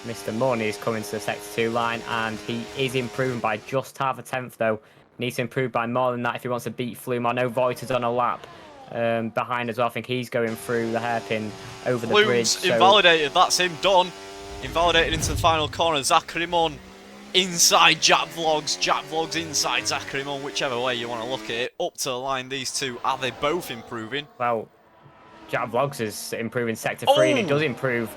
Mr. Money is coming to the Sector 2 line, and he is improving by just half a tenth, though. Needs to improve by more than that if he wants to beat Flume. I know Voiter's on a lap behind as well. I think he's going through the hairpin over the bridge. Flume's invalidated. That's him done. Invalidated into the final corner. Zachary Munn inside Jack Vlogs. Jack Vlogs inside Zachary Munn, whichever way you want to look at it. Up to the line, these two. Are they both improving? Well, Jack Vlogs is improving Sector 3, and he does improve.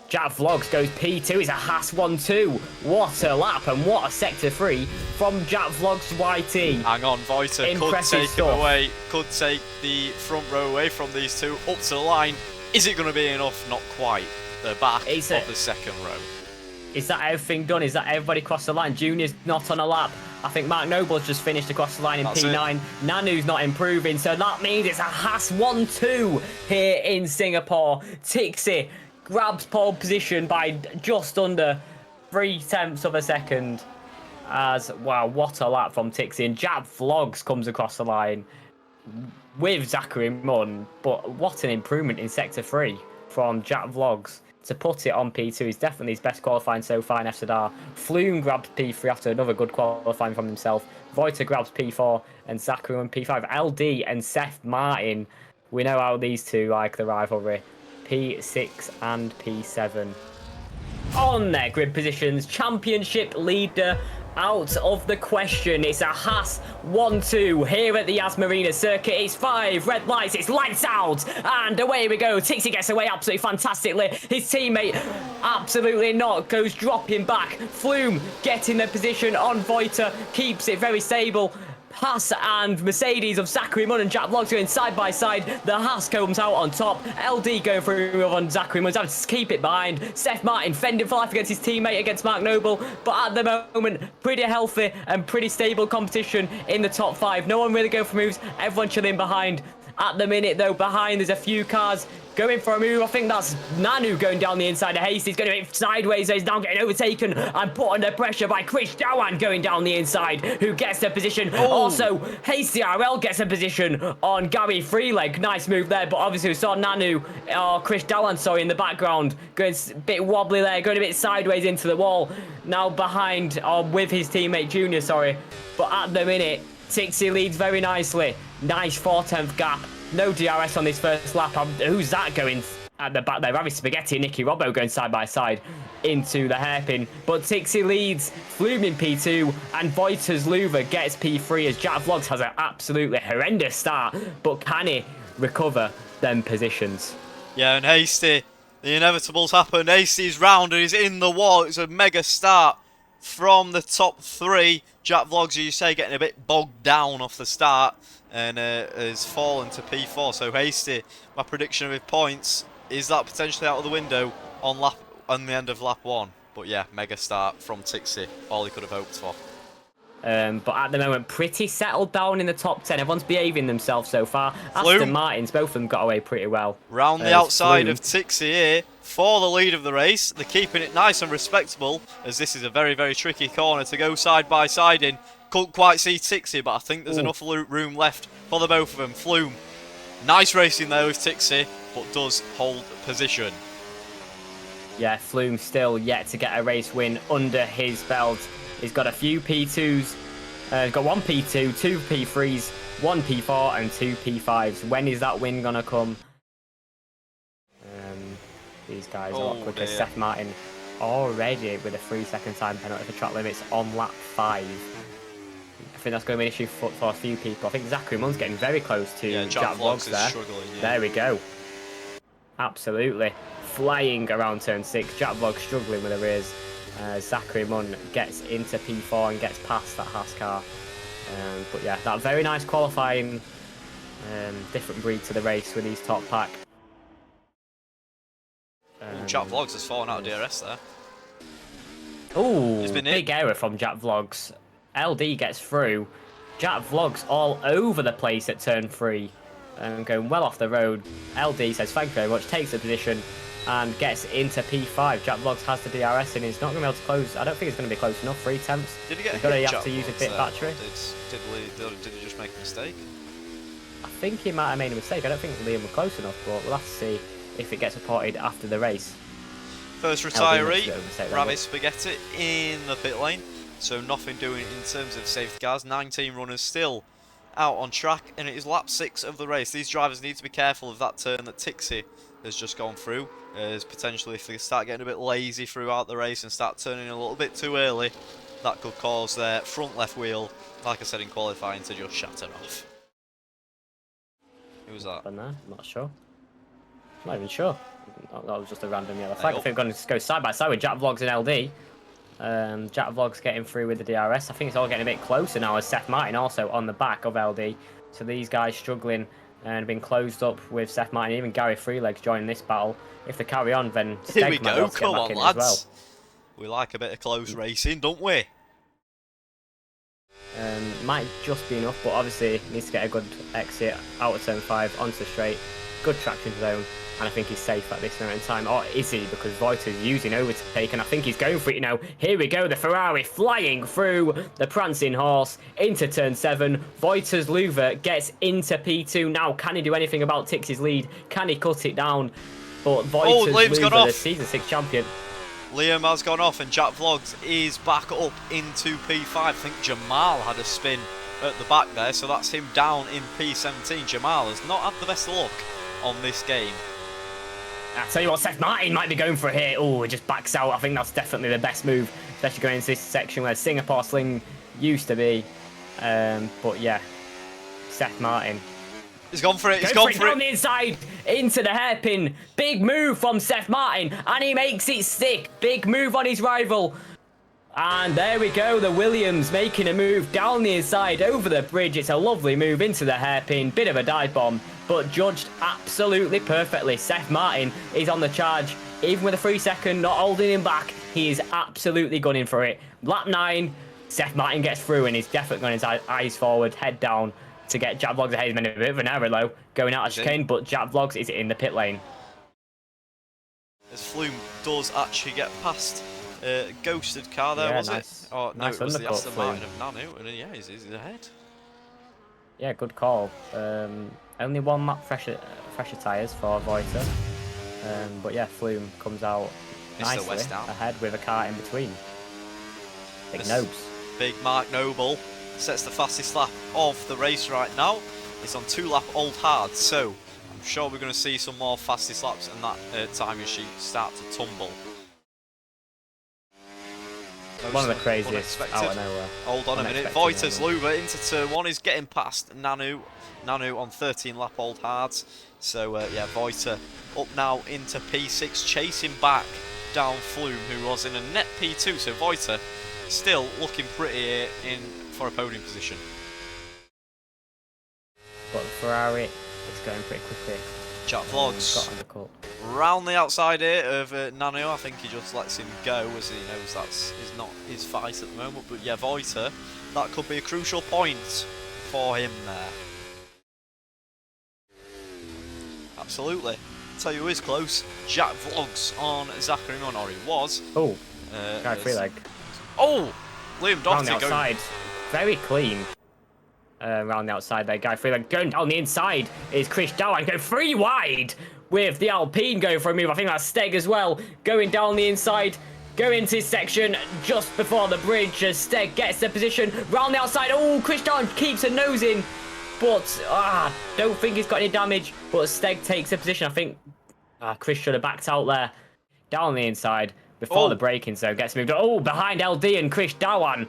Jack Vlogs goes P2. He's a Haas 1-2. What a lap and what a Sector 3 from Jack Vlogs YT. Hang on, Voiter could take him away. Could take the front row away from these two. Up to the line. Is it going to be enough? Not quite. The back of the second row. Is that everything done? Is that everybody across the line? Junior's not on a lap. I think Mark Noble's just finished across the line in P9. Nanu's not improving, so that means it's a Haas 1-2 here in Singapore. Tixie grabs pole position by just under 0.3 of a second. Wow, what a lap from Tixie. And Jack Vlogs comes across the line with Zachary Munn, but what an improvement in Sector 3 from Jack Vlogs. To put it on P2 is definitely his best qualifying so far in FZR. Flume grabs P3 after another good qualifying from himself. Voiter grabs P4 and Zachary on P5. LD and Seth Martin, we know how these two like the rivalry. P6 and P7. On their grid positions, championship leader out of the question. It's a Haas 1-2 here at the Yas Marina circuit. It's 5 red lights, it's lights out, and away we go. Tixie gets away absolutely fantastically. His teammate absolutely not, goes dropping back. Flume getting the position on Voiter, keeps it very stable. Haas and Mercedes of Zachary Munn and Jack Vlogs going side by side. The Haas comes out on top. LD going through on Zachary Munn. Having to keep it behind. Seth Martin fending for life against his teammate, against Mark Noble. But at the moment, pretty healthy and pretty stable competition in the top 5. No one really going for moves. Everyone chilling behind. At the minute, though, behind, there's a few cars going for a move. I think that's Nanu going down the inside of Hasty. He's going to hit sideways. He's now getting overtaken and put under pressure by Chris Dawan going down the inside, who gets the position. Also, Hasty RL gets a position on Gary Freeleg. Nice move there, but obviously we saw Nanu, or Chris Dawan, sorry, in the background, going a bit wobbly there, going a bit sideways into the wall. Now behind, or with his teammate Junior, sorry. But at the minute, Tixie leads very nicely. Nice 4/10 gap. No DRS on this first lap. Who's that going at the back there? Ravi Spaghetti and Nicky Robbo going side by side into the hairpin. But Tixie leads, Flume in P2, and Voiter's Louver gets P3 as Jack Vlogs has an absolutely horrendous start. But can he recover them positions? Yeah, and Hasty, the inevitables happen. Hasty's round and he's in the wall. It's a mega start from the top 3. Jack Vlogs, as you say, getting a bit bogged down off the start and has fallen to P4. So Hasty, my prediction of his points is that potentially out of the window on the end of lap 1. But yeah, mega start from Tixie, all he could have hoped for. But at the moment, pretty settled down in the top 10. Everyone's behaving themselves so far. Aston Martins, both of them got away pretty well. Round the outside of Tixie here for the lead of the race. They're keeping it nice and respectable, as this is a very, very tricky corner to go side by side in. Couldn't quite see Tixie, but I think there's enough room left for the both of them. Flume, nice racing there with Tixie, but does hold position. Yeah, Flume still yet to get a race win under his belt. He's got a few P2s. He's got 1 P2, 2 P3s, 1 P4 and 2 P5s. When is that win going to come? These guys are a lot quicker. Seth Martin already with a 3-second time penalty for track limits on lap 5. I think that's going to be an issue for a few people. I think Zachary Munn's getting very close to Jack Vlogs there. There we go. Absolutely. Flying around turn 6. Jack Vlogs struggling with the rears. Zachary Munn gets into P4 and gets past that Haas car. But yeah, that very nice qualifying, different breed to the race with these top pack. Jack Vlogs has fallen out of DRS there. Ooh, big error from Jack Vlogs. LD gets through. Jack Vlogs all over the place at turn 3. Going well off the road. LD says thank you very much, takes the position and gets into P5. Jack Vlogs has the DRS and he's not going to be able to close. I don't think it's going to be close enough. 3/10. Did he get hit? You have to use a bit battery. Did he just make a mistake? I think he might have made a mistake. I don't think Liam was close enough, but we'll have to see if it gets reported after the race. First retiree, Rabbit Spaghetti in the pit lane. So nothing doing in terms of safety cars. 19 runners still out on track, and it is lap 6 of the race. These drivers need to be careful of that turn that Tixie has just gone through, as potentially if they start getting a bit lazy throughout the race and start turning a little bit too early, that could cause their front left wheel, like I said in qualifying, to just shatter off. Who was that? I'm not sure. I'm not even sure. That was just a random yellow flag. I think we're going to go side by side with Jack Vlogs and LD. Jack Vlogs getting through with the DRS. I think it's all getting a bit closer now, as Seth Martin also on the back of LD. So these guys struggling and being closed up with Seth Martin. Even Gary Freeleg's joining this battle. If they carry on, then here we go. Come on, lads. Well. We like a bit of close racing, don't we? Might just be enough, but obviously needs to get a good exit out of turn 5 onto the straight. Good traction zone, and I think he's safe at this moment in time. Or is he? Because Voiter's using overtake, and I think he's going for it, you know. Here we go, the Ferrari flying through the prancing horse into turn 7. Voiter's louver gets into P2. Now, can he do anything about Tix's lead? Can he cut it down? But Voiter's louver, the season 6 champion. Liam has gone off, and Jack Vlogs is back up into P5. I think Jamal had a spin at the back there, so that's him down in P17. Jamal has not had the best luck on this game. I tell you what, Seth Martin might be going for it here. Oh, it just backs out. I think that's definitely the best move, especially going into this section where Singapore Sling used to be. But yeah, Seth Martin. He's gone for it. He's gone for it. Down the inside into the hairpin. Big move from Seth Martin, and he makes it stick. Big move on his rival. And there we go, the Williams making a move down the inside over the bridge. It's a lovely move into the hairpin. Bit of a dive bomb, but judged absolutely perfectly. Seth Martin is on the charge, even with a 3 second, not holding him back. He is absolutely gunning for it. Lap 9, Seth Martin gets through, and he's definitely going his eyes forward, head down to get Jack Vlogs ahead. He's made a bit of an error though, going out of chicane, but Jack Vlogs is in the pit lane. As Flume does actually get past ghosted car there, was nice. it? Oh, no, nice it was the Aston Flume. Martin of Nanu, and yeah, he's ahead. Yeah, good call. Only one lap fresher tyres for Voiter. But yeah, Flume comes out nicely ahead with a car in between. Big Nobes. Big Mark Noble sets the fastest lap of the race right now. It's on 2 lap old hard, so I'm sure we're going to see some more fastest laps and that timing sheet start to tumble. One of the craziest out of nowhere. Hold on a minute. Voiter's louver into turn 1 is getting past Nanu. Nanu on 13 lap old hards. So yeah, Voiter up now into P6, chasing back down Flume, who was in a net P2. So Voiter still looking pretty in for a podium position. But the Ferrari is going pretty quickly. Jack Vlogs round the outside here of Nanu. I think he just lets him go, as he knows that's not his fight at the moment. But yeah, Voiter, that could be a crucial point for him there. Absolutely. Tell you who is close. Jack Vlogs on Zachary Munn, or he was. Oh, Guy Freeleg. Oh, Liam Doherty round the outside, very clean. Around the outside there, Guy Freeleg going down the inside is Chris Dowan going 3 wide with the Alpine going for a move. I think that's Steg as well, going down the inside, going into his section just before the bridge as Steg gets the position round the outside. Oh, Chris Dowan keeps a nose in, but don't think he's got any damage, but Steg takes a position. I think Chris should have backed out there, down the inside before the braking, so gets moved. Oh, behind LD and Chris Dowan.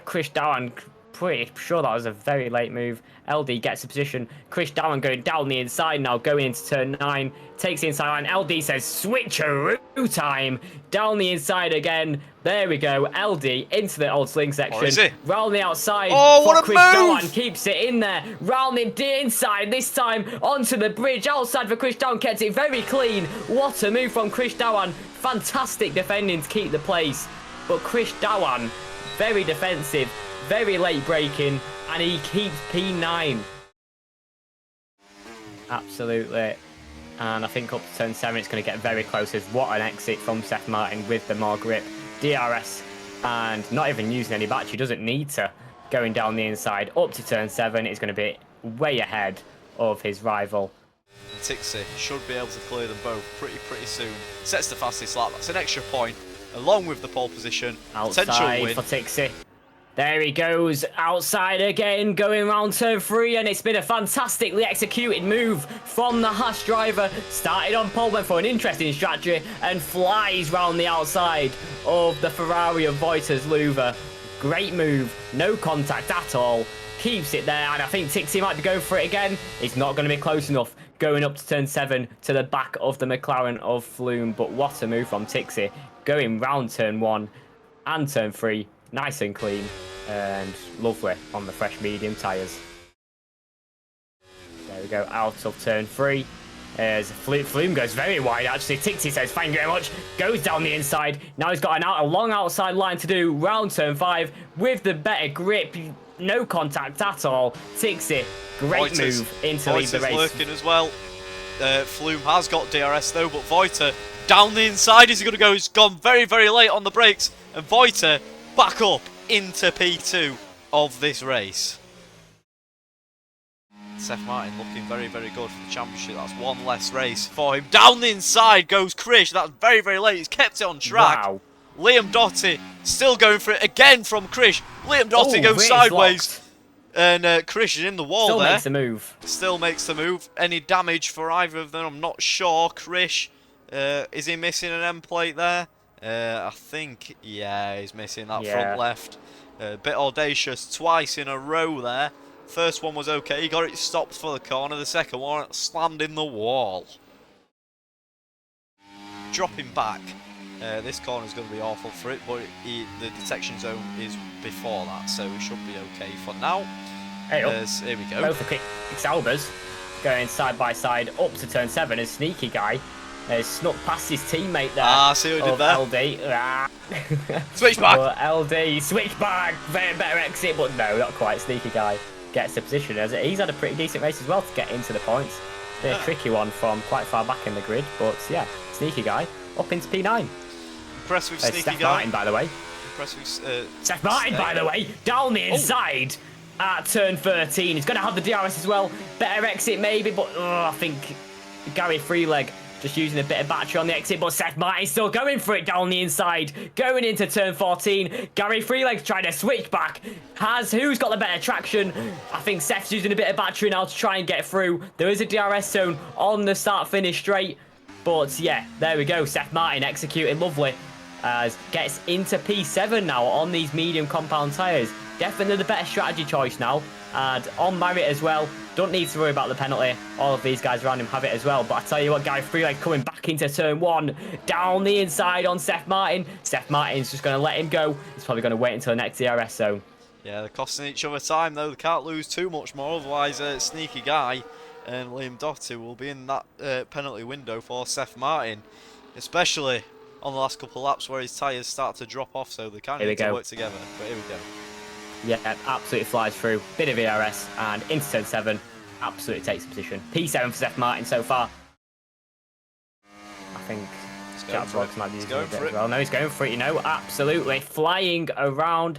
Chris Dowan, pretty sure that was a very late move. LD gets a position. Chris Dowan going down the inside now, going into turn 9. Takes the inside line. LD says switcheroo time. Down the inside again. There we go. LD into the old sling section. Round the outside. Oh, what a Chris move! Dowan keeps it in there. Round the inside. This time onto the bridge. Outside for Chris Dowan. Gets it very clean. What a move from Chris Dowan. Fantastic defending to keep the place. But Chris Dowan, very defensive. Very late braking, and he keeps P9. Absolutely. And I think up to turn 7, it's going to get very close. What an exit from Seth Martin with the more grip. DRS, and not even using any battery. Doesn't need to. Going down the inside. Up to turn 7, it's going to be way ahead of his rival. And Tixie should be able to clear them both pretty soon. Sets the fastest lap. That's an extra point, along with the pole position. Potential Outside win for Tixie. There he goes, outside again, going round turn 3, and it's been a fantastically executed move from the Haas driver. Started on pole, went for an interesting strategy, and flies round the outside of the Ferrari of Voiters Luva. Great move, no contact at all, keeps it there, and I think Tixie might be going for it again. It's not going to be close enough, going up to turn 7 to the back of the McLaren of Flume, but what a move from Tixie, going round turn 1 and turn 3. Nice and clean and lovely on the fresh medium tyres. There we go, out of turn 3. As Flume goes very wide, actually. Tixie says, thank you very much. Goes down the inside. Now he's got a long outside line to do round turn 5 with the better grip. No contact at all. Tixie, great move into lead the race. Lurking as well. Flume has got DRS though, but Voiter down the inside. Is he going to go? He's gone very late on the brakes. And Voiter back up into P2 of this race. Seth Martin looking very good for the championship. That's one less race for him. Down the inside goes Krish. That's very late. He's kept it on track. Wow. Liam Doty still going for it again from Krish. Liam Doty goes sideways. And Krish is in the wall there. Still makes the move. Any damage for either of them, I'm not sure. Krish, is he missing an end plate there? I think, yeah, he's missing that front left. Bit audacious twice in a row there. First one was okay, he got it stopped for the corner. The second one slammed in the wall. Dropping back. This corner is going to be awful for it, but the detection zone is before that, so we should be okay for now. Hey, here we go. Both for Albers going side by side up to turn 7. A sneaky guy snuck past his teammate there. Ah, see what he did there. LD. Switch back. LD, switch back. Better exit, but no, not quite. Sneaky guy gets the position. As he's had a pretty decent race as well to get into the points. Bit a tricky one from quite far back in the grid, but yeah, sneaky guy up into P9. Impressed with sneaky Seth guy. Martin, by the way. Impressed with Seth Martin, by the way, down the inside at turn 13. He's going to have the DRS as well. Better exit maybe, but I think Gary Freeleg just using a bit of battery on the exit, but Seth Martin's still going for it down the inside. Going into turn 14. Gary Freeleg's trying to switch back. Who's got the better traction? I think Seth's using a bit of battery now to try and get through. There is a DRS zone on the start-finish straight. But yeah, there we go. Seth Martin executing lovely. Gets into P7 now on these medium compound tyres. Definitely the better strategy choice now. And on merit as well. Don't need to worry about the penalty. All of these guys around him have it as well. But I tell you what, Gary Freeleg coming back into turn 1. Down the inside on Seth Martin. Seth Martin's just going to let him go. He's probably going to wait until the next DRS zone. Yeah, they're costing each other time though. They can't lose too much more. Otherwise, sneaky guy and Liam Doty will be in that penalty window for Seth Martin. Especially on the last couple of laps where his tyres start to drop off. So they kind of need to work together. But here we go. Yeah, absolutely flies through. Bit of ERS and into turn 7. Absolutely takes the position. P7 for Seth Martin so far. I think Jack Vlogs might be using it a bit as well. No, he's going for it, you know. Absolutely. Flying around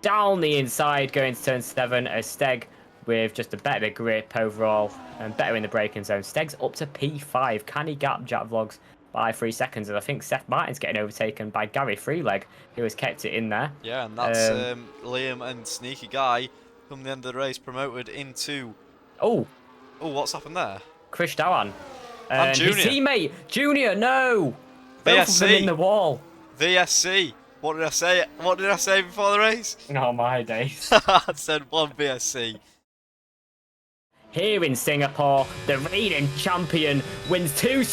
down the inside, going to turn 7 as Steg with just a better grip overall and better in the braking zone. Steg's up to P5. Can he gap Jack Vlogs by 3 seconds? And I think Seth Martin's getting overtaken by Gary Freeleg, who has kept it in there. Yeah, and that's Liam and Sneaky Guy from the end of the race promoted into... Oh, what's happened there? Krish Dhawan. And Junior. His teammate, Junior, no! Both of them in the wall. VSC. What did I say? What did I say before the race? Oh, my days. I said one VSC. Here in Singapore, the reigning champion wins 2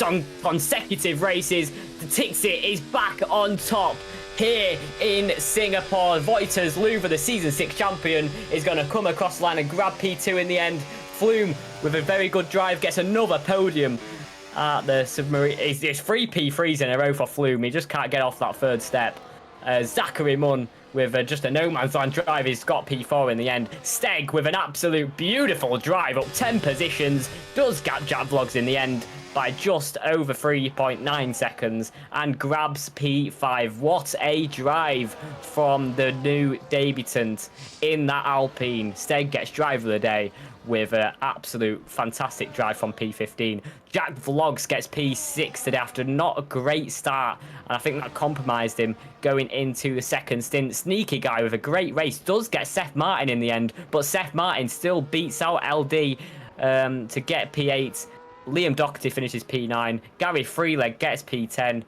consecutive races. The Tixie is back on top here in Singapore. Voiters Luva, the Season 6 champion, is going to come across the line and grab P2 in the end. Flume, with a very good drive, gets another podium at the submarine. It's 3 P3s in a row for Flume. He just can't get off that 3rd step. Zachary Munn with just a no-man's land drive. He's got P4 in the end. Steg with an absolute beautiful drive up 10 positions. Does gap Jack Vlogs in the end by just over 3.9 seconds and grabs P5. What a drive from the new debutant in that Alpine. Steg gets driver of the day. with an absolute fantastic drive from P15. Jack Vlogs gets P6 today after not a great start, and I think that compromised him going into the second stint. Sneaky guy with a great race does get Seth Martin in the end, but Seth Martin still beats out LD to get P8. Liam Doherty finishes P9. Gary Freeleg gets P10.